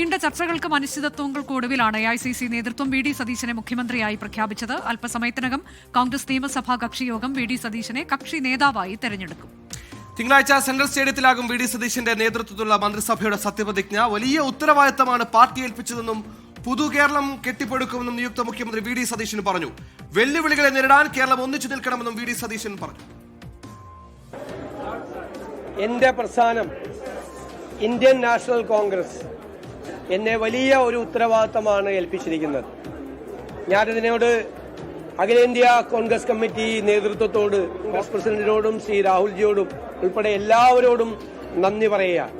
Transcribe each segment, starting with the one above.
നീണ്ട ചർച്ചകൾക്കും അനിശ്ചിതത്വങ്ങൾക്കും ഒടുവിലാണ് AICC നേതൃത്വം വി ഡി സതീശനെ മുഖ്യമന്ത്രിയായി പ്രഖ്യാപിച്ചത്. അല്പസമയത്തിനകം കോൺഗ്രസ് നിയമസഭാ കക്ഷിയോഗം വി ഡി സതീശനെ കക്ഷി നേതാവായി തെരഞ്ഞെടുക്കും. തിങ്കളാഴ്ച സെൻട്രൽ സ്റ്റേഡിയത്തിലാകും വി ഡി സതീശന്റെ നേതൃത്വത്തിലുള്ള മന്ത്രിസഭയുടെ സത്യപ്രതിജ്ഞ. വലിയ ഉത്തരവാദിത്തമാണ് പാർട്ടി ഏൽപ്പിച്ചതെന്നും പുതുകേരളം കെട്ടിപ്പടുക്കുമെന്നും നിയുക്ത മുഖ്യമന്ത്രി വി ഡി സതീശൻ പറഞ്ഞു. വെല്ലുവിളികളെ നേരിടാൻ കേരളം ഒന്നിച്ചു നിൽക്കണമെന്നും വി ഡി സതീശൻ പറഞ്ഞു. എന്റെ പ്രസ്ഥാനം ഇന്ത്യൻ നാഷണൽ കോൺഗ്രസ് എന്നെ വലിയ ഒരു ഉത്തരവാദിത്തമാണ് ഏൽപ്പിച്ചിരിക്കുന്നത്. ഞാനിതിനോട് അഖിലേന്ത്യാ കോൺഗ്രസ് കമ്മിറ്റി നേതൃത്വത്തോട്, കോൺഗ്രസ് പ്രസിഡന്റിനോടും ശ്രീ രാഹുൽജിയോടും ഉൾപ്പെടെ എല്ലാവരോടും നന്ദി പറയുകയാണ്.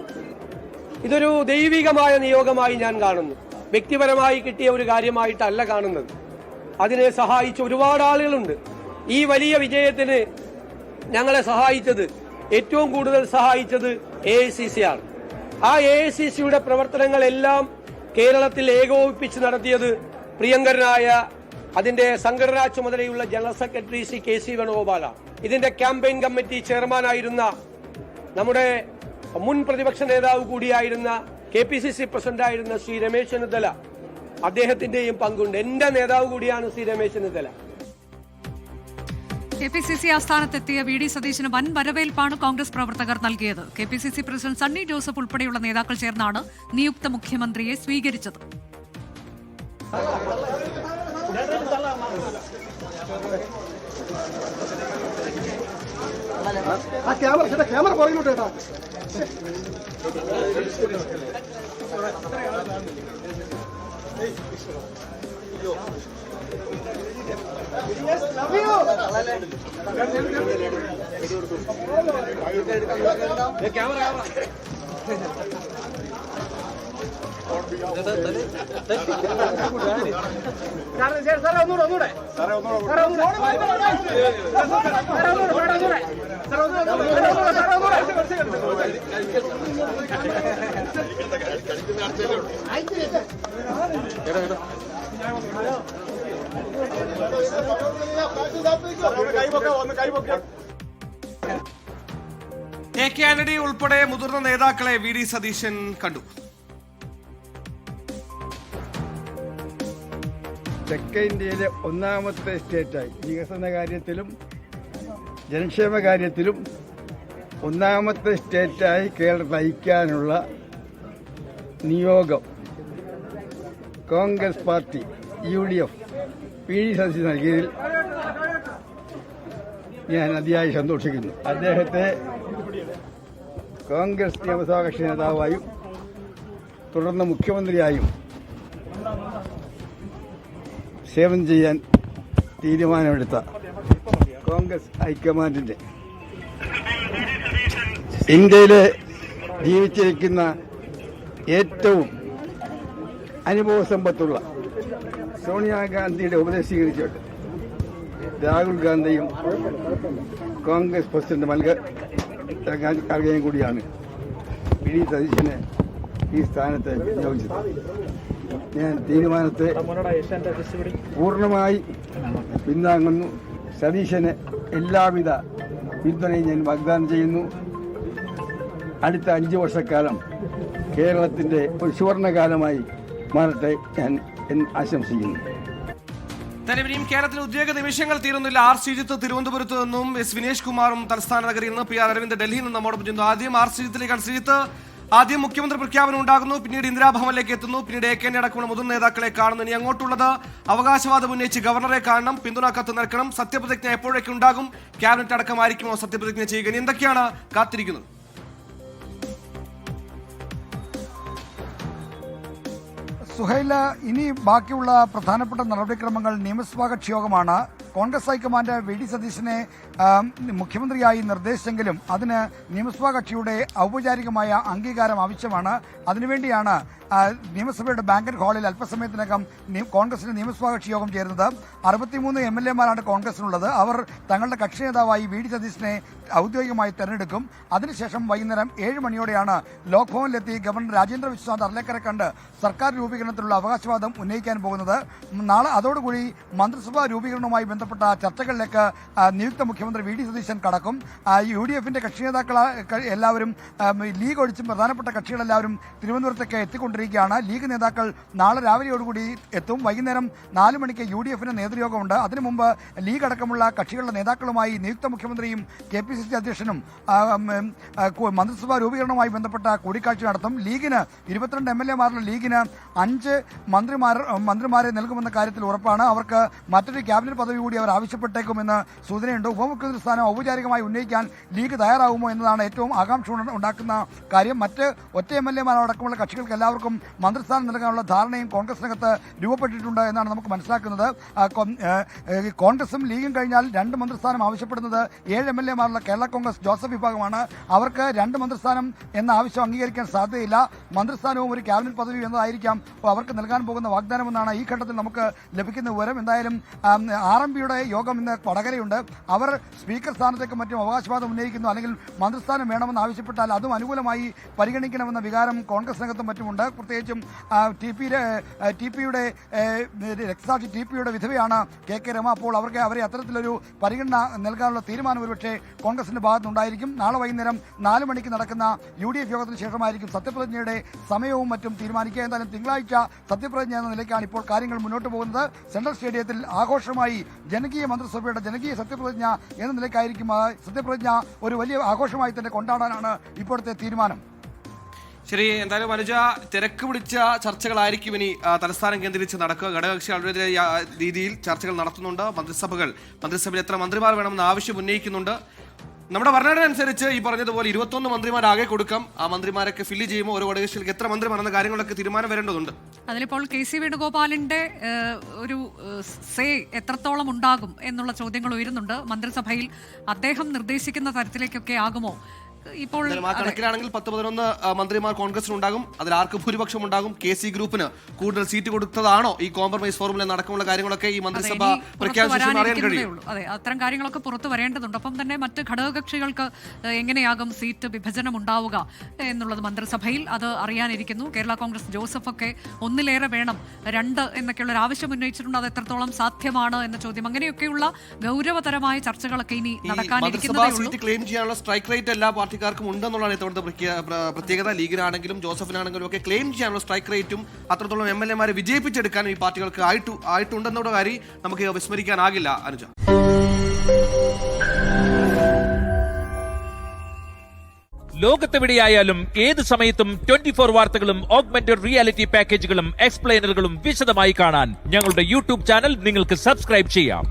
ഇതൊരു ദൈവികമായ നിയോഗമായി ഞാൻ കാണുന്നു. വ്യക്തിപരമായി കിട്ടിയ ഒരു കാര്യമായിട്ടല്ല കാണുന്നത്. അതിനെ സഹായിച്ച ഒരുപാട് ആളുകളുണ്ട്. ഈ വലിയ വിജയത്തിന് ഞങ്ങളെ സഹായിച്ചത്, ഏറ്റവും കൂടുതൽ സഹായിച്ചത് AICC ആണ്. ആ AICCയുടെ പ്രവർത്തനങ്ങളെല്ലാം കേരളത്തിൽ ഏകോപിപ്പിച്ച് നടത്തിയത് പ്രിയങ്കരനായ അതിന്റെ സംഘടനാ ചുമതലയുള്ള ജനറൽ സെക്രട്ടറി ശ്രീ KC വേണുഗോപാലാണ്. ഇതിന്റെ ക്യാമ്പയിൻ കമ്മിറ്റി ചെയർമാനായിരുന്ന നമ്മുടെ മുൻ പ്രതിപക്ഷ നേതാവ് കൂടിയായിരുന്ന KPCC പ്രസിഡന്റായിരുന്ന ശ്രീ രമേശ് ചെന്നിത്തല, അദ്ദേഹത്തിന്റെയും പങ്കുണ്ട്. എന്റെ നേതാവ് കൂടിയാണ് ശ്രീ രമേശ് ചെന്നിത്തല. KPCC ആസ്ഥാനത്തെത്തിയ വി ഡി സതീശന് വൻ വരവേൽപ്പാണ് കോൺഗ്രസ് പ്രവർത്തകർ നൽകിയത്. KPCC പ്രസിഡന്റ് സണ്ണി ജോസഫ് ഉൾപ്പെടെയുള്ള നേതാക്കൾ ചേർന്നാണ് നിയുക്ത മുഖ്യമന്ത്രിയെ സ്വീകരിച്ചത്. AK ആന്റണി ഉൾപ്പെടെ മുതിർന്ന നേതാക്കളെ വി ഡി സതീശൻ കണ്ടു. തെക്കേ ഇന്ത്യയിലെ ഒന്നാമത്തെ സ്റ്റേറ്റായി വികസന കാര്യത്തിലും ജനക്ഷേമ കാര്യത്തിലും ഒന്നാമത്തെ സ്റ്റേറ്റായി കേരളത്തെ നയിക്കാനുള്ള നിയോഗം Congress party UDF V D Satheesan നൽകിയതിൽ ഞാൻ അതിയായി സന്തോഷിക്കുന്നു. അദ്ദേഹത്തെ കോൺഗ്രസ് നിയമസഭാ കക്ഷി നേതാവായും തുടർന്ന് മുഖ്യമന്ത്രിയായും സേവനം ചെയ്യാൻ തീരുമാനമെടുത്ത കോൺഗ്രസ് ഹൈക്കമാൻഡിന്റെ ഇന്ത്യയിലെ ജീവിച്ചിരിക്കുന്ന ഏറ്റവും അനുഭവ സമ്പത്തുള്ള സോണിയാഗാന്ധിയുടെ ഉപദേശീകരിച്ചിട്ട് രാഹുൽ ഗാന്ധിയും കോൺഗ്രസ് പ്രസിഡന്റ് മല്ലികാർജ്ജുൻ കൂടിയാണ് വി ഡി സതീശനെ ഈ സ്ഥാനത്ത് നിയോഗിച്ചത്. ഞാൻ തീരുമാനത്തെ പൂർണ്ണമായി പിന്താങ്ങുന്നു. സതീശന് എല്ലാവിധ പിന്തുണയും ഞാൻ വാഗ്ദാനം ചെയ്യുന്നു. അടുത്ത 5 വർഷക്കാലം കേരളത്തിന്റെ ഒരു സുവർണകാലമായി മാറട്ടെ ഞാൻ ആശംസിക്കുന്നു. ഇനിയും കേരളത്തിലെ ഉദ്യോഗ നിമിഷങ്ങൾ തീരുന്നില്ല. R ശ്രീജിത്ത് തിരുവനന്തപുരത്ത് നിന്നും, S വിനേഷ് കുമാറും തലസ്ഥാന നഗരിയിൽ നിന്ന്, PR അരവിന്ദ് ഡൽഹിയിൽ നിന്ന് നമ്മോടൊപ്പം ചെയ്യുന്നു. ആദ്യം R ശ്രീജിത്തിലേക്കാണ്. ശ്രീജിത്ത്, ആദ്യം മുഖ്യമന്ത്രി പ്രഖ്യാപനം ഉണ്ടാകുന്നു, പിന്നീട് ഇന്ദിരാഭവനിലേക്ക് എത്തുന്നു, പിന്നീട് AK അടക്കമുള്ള മുതിർന്ന നേതാക്കളെ കാണുന്നു. ഇനി അങ്ങോട്ടുള്ളത് അവകാശവാദം ഉന്നയിച്ച് ഗവർണറെ കാണണം, പിന്തുണ കത്ത് നൽകണം. സത്യപ്രതിജ്ഞ എപ്പോഴൊക്കെ ഉണ്ടാകും? ക്യാബിനറ്റ് അടക്കമായിരിക്കുമോ സത്യപ്രതിജ്ഞ ചെയ്യുക? ഇനി എന്തൊക്കെയാണ് കാത്തിരിക്കുന്നത്? സുഹൈല, ഇനി ബാക്കിയുള്ള പ്രധാനപ്പെട്ട നടപടിക്രമങ്ങൾ നിയമസഭാ കക്ഷിയോഗമാണ്. കോൺഗ്രസ് ഹൈക്കമാൻഡ് വി ഡി സതീശനെ മുഖ്യമന്ത്രിയായി നിർദ്ദേശിച്ചെങ്കിലും അതിന് നിയമസഭാ കക്ഷിയുടെ ഔപചാരികമായ അംഗീകാരം ആവശ്യമാണ്. അതിനുവേണ്ടിയാണ് നിയമസഭയുടെ ബാങ്കറ്റ് ഹാളിൽ അല്പസമയത്തിനകം കോൺഗ്രസിന്റെ നിയമസഭാ കക്ഷി യോഗം ചേരുന്നത്. 63 MLA-മാരാണ് കോൺഗ്രസിനുള്ളത്. അവർ തങ്ങളുടെ കക്ഷി നേതാവായി വി ഡി സതീശനെ ഔദ്യോഗികമായി തെരഞ്ഞെടുക്കും. അതിനുശേഷം വൈകുന്നേരം 7 മണിയോടെയാണ് ലോക് ഭവനിലെത്തി ഗവർണർ രാജേന്ദ്ര വിശ്വനാഥ് അർലേക്കറെ കണ്ട് സർക്കാർ രൂപീകരണത്തിലുള്ള അവകാശവാദം ഉന്നയിക്കാൻ പോകുന്നത്. നാളെ അതോടുകൂടി മന്ത്രിസഭാ രൂപീകരണവുമായി ബന്ധപ്പെട്ട ചർച്ചകളിലേക്ക് നിയുക്ത മുഖ്യമന്ത്രി വി ഡി സതീശൻ കടക്കും. UDF-ന്റെ കക്ഷി നേതാക്കൾ എല്ലാവരും ലീഗ് ഒഴിച്ചും പ്രധാനപ്പെട്ട കക്ഷികളെല്ലാവരും തിരുവനന്തപുരത്തേക്ക് എത്തിക്കൊണ്ടിരിക്കുകയാണ്. ലീഗ് നേതാക്കൾ നാളെ രാവിലെയോടുകൂടി എത്തും. വൈകുന്നേരം 4 മണിക്ക് UDF-ന് നേതൃയോഗമുണ്ട്. അതിനു മുമ്പ് ലീഗ് അടക്കമുള്ള കക്ഷികളുടെ നേതാക്കളുമായി നിയുക്ത മുഖ്യമന്ത്രിയും KPCC അധ്യക്ഷനും മന്ത്രിസഭാ രൂപീകരണവുമായി ബന്ധപ്പെട്ട കൂടിക്കാഴ്ച നടത്തും. ലീഗിന് 22 MLA-മാരുടെ ലീഗിന് 5 മന്ത്രിമാരെ നൽകുമെന്ന കാര്യത്തിൽ ഉറപ്പാണ്. അവർക്ക് മറ്റൊരു ക്യാബിനറ്റ് പദവി കൂടി അവർ ആവശ്യപ്പെട്ടേക്കുമെന്ന് സൂചനയുണ്ട്. ഉപമുഖ്യമന്ത്രി സ്ഥാനം ഔപചാരികമായി ഉന്നയിക്കാൻ ലീഗ് തയ്യാറാകുമോ എന്നതാണ് ഏറ്റവും ആകാംക്ഷ ഉണ്ടാക്കുന്ന കാര്യം. മറ്റ് ഒറ്റ MLA-മാരടക്കമുള്ള കക്ഷികൾക്ക് എല്ലാവർക്കും മന്ത്രിസ്ഥാനം നൽകാനുള്ള ധാരണയും കോൺഗ്രസിനകത്ത് രൂപപ്പെട്ടിട്ടുണ്ട് എന്നാണ് നമുക്ക് മനസ്സിലാക്കുന്നത്. കോൺഗ്രസും ലീഗും കഴിഞ്ഞാൽ 2 മന്ത്രിസ്ഥാനം ആവശ്യപ്പെടുന്നത് 7 MLA-മാരുള്ള കേരള കോൺഗ്രസ് ജോസഫ് വിഭാഗമാണ്. അവർക്ക് 2 മന്ത്രിസ്ഥാനം എന്ന ആവശ്യം അംഗീകരിക്കാൻ സാധ്യതയില്ല. മന്ത്രിസ്ഥാനവും ഒരു ക്യാബിനറ്റ് പദവിയും എന്നതായിരിക്കാം അവർക്ക് നൽകാൻ പോകുന്ന വാഗ്ദാനമെന്നാണ് ഈ ഘട്ടത്തിൽ നമുക്ക് ലഭിക്കുന്ന വിവരം. എന്തായാലും RMPയുടെ യോഗം ഇന്ന് വടകരയുണ്ട്. അവർ സ്പീക്കർ സ്ഥാനത്തേക്ക് മറ്റും അവകാശവാദം ഉന്നയിക്കുന്നു. അല്ലെങ്കിൽ മന്ത്രിസ്ഥാനം വേണമെന്ന് ആവശ്യപ്പെട്ടാൽ അതും അനുകൂലമായി പരിഗണിക്കണമെന്ന വികാരം കോൺഗ്രസിനകത്തും മറ്റുമുണ്ട്. പ്രത്യേകിച്ചും ടിപിയുടെ രക്തസാക്ഷി ടിപിയുടെ വിധവയാണ് KK രമ. അപ്പോൾ അവരെ അത്തരത്തിലൊരു പരിഗണന നൽകാനുള്ള തീരുമാനം ഒരുപക്ഷെ കോൺഗ്രസിന്റെ ഭാഗത്തുനിന്നുണ്ടായിരിക്കും. നാളെ വൈകുന്നേരം 4 മണിക്ക് നടക്കുന്ന UDF യോഗത്തിന് ശേഷമായിരിക്കും സത്യപ്രതിജ്ഞയുടെ സമയവും മറ്റും തീരുമാനിക്കുക. എന്തായാലും തിങ്കളാഴ്ച സത്യപ്രതിജ്ഞ എന്ന നിലയ്ക്കാണ് ഇപ്പോൾ കാര്യങ്ങൾ മുന്നോട്ട് പോകുന്നത്. സെൻട്രൽ സ്റ്റേഡിയത്തിൽ ആഘോഷമായി ജനകീയ മന്ത്രിസഭയുടെ ജനകീയ സത്യപ്രതിജ്ഞ എന്ന നിലയ്ക്കായിരിക്കും സത്യപ്രതിജ്ഞ ഒരു വലിയ ആഘോഷമായി തന്നെ കൊണ്ടാടാനാണ് ഇപ്പോഴത്തെ തീരുമാനം. ശരി, എന്തായാലും അനുജ, തിരക്ക് പിടിച്ച ചർച്ചകളായിരിക്കും ഇനി തലസ്ഥാനം കേന്ദ്രീകരിച്ച് നടക്കുക. ഘടകകക്ഷികളുടെ രീതിയിൽ ചർച്ചകൾ നടത്തുന്നുണ്ട്. മന്ത്രിസഭയിൽ എത്ര മന്ത്രിമാർ വേണമെന്ന് ആവശ്യം ഉന്നയിക്കുന്നുണ്ട്. നമ്മുടെ ഭരണഘടന അനുസരിച്ച് ഈ പറഞ്ഞതുപോലെ 21 മന്ത്രിമാരാകെ കൊടുക്കാം. ആ മന്ത്രിമാരൊക്കെ ഫില്ല് ചെയ്യുമ്പോൾ ഓരോ ഘടകകക്ഷികൾക്ക് എത്ര മന്ത്രിമാരെന്ന കാര്യങ്ങളൊക്കെ തീരുമാനം വരേണ്ടതുണ്ട്. അതിലിപ്പോൾ KC വേണുഗോപാലിന്റെ ഒരു സേ എത്രത്തോളം ഉണ്ടാകും എന്നുള്ള ചോദ്യങ്ങൾ ഉയരുന്നുണ്ട്. മന്ത്രിസഭയിൽ അദ്ദേഹം നിർദ്ദേശിക്കുന്ന തരത്തിലേക്കൊക്കെ ആകുമോ? ഇപ്പോൾ ആ കണക്കിലാണെങ്കിൽ 10-11 മന്ത്രിമാർ കോൺഗ്രസിനുണ്ടാകും. അതിൽ ആർക്ക് ഭൂരിപക്ഷം ഉണ്ടാകും? KC ഗ്രൂപ്പിന് കൂടുതൽ സീറ്റ് കൊടുത്തതാണോ ഈ കോംപ്രമൈസ് ഫോർമുല നടക്കമുള്ള കാര്യങ്ങളൊക്കെ ഈ മന്ത്രിസഭ പ്രഖ്യാപിച്ച അറിയാൻ കഴിയും. അതെ, അത്തരം കാര്യങ്ങളൊക്കെ പുറത്തു വരേണ്ടതുണ്ട്. ഒപ്പം തന്നെ മറ്റ് ഘടകകക്ഷികൾക്ക് എങ്ങനെയാകും സീറ്റ് വിഭജനം ഉണ്ടാവുക എന്നുള്ളത് മന്ത്രിസഭയിൽ അത് അറിയാനിരിക്കുന്നു. കേരള കോൺഗ്രസ് ജോസഫ് ഒക്കെ 1-ലേറെ വേണം, 2 എന്നൊക്കെയുള്ള ഒരു ആവശ്യം ഉന്നയിച്ചിട്ടുണ്ട്. അത് എത്രത്തോളം സാധ്യമാണ് എന്ന ചോദ്യം, അങ്ങനെയൊക്കെയുള്ള ഗൗരവതരമായ ചർച്ചകളൊക്കെ ഇനി നടക്കാനിരിക്കുന്നതേ ഉള്ളൂ. ക്ലെയിം ചെയ്യാനുള്ള സ്ട്രൈക്ക് റേറ്റ് എല്ലാ പാർട്ടിക്കാർക്കും ഉണ്ടെന്നുള്ളതാണ് ഇത്തവണത്തെ പ്രത്യേകത. ലീഗിനാണെങ്കിലും ജോസഫിനാണെങ്കിലും ഒക്കെ ക്ലെയിം ചെയ്യാനുള്ള സ്ട്രൈക്ക് റേറ്റും അത്രത്തോളം MLA-മാരെ വിജയിപ്പിച്ചെടുക്കാനും ഈ പാർട്ടികൾക്ക് ആയിട്ടുണ്ടെന്നുള്ള കാര്യം നമുക്ക് വിസ്മരിക്കാനാകില്ല. അനുജ, ലോകത്തെവിടെയായാലും ഏത് സമയത്തും 24 വാർത്തകളും ഓഗ്മെന്റഡ് റിയാലിറ്റി പാക്കേജുകളും എക്സ്പ്ലെയിനറുകളും വിശദമായി കാണാൻ ഞങ്ങളുടെ YouTube ചാനൽ നിങ്ങൾക്ക് സബ്സ്ക്രൈബ് ചെയ്യാം.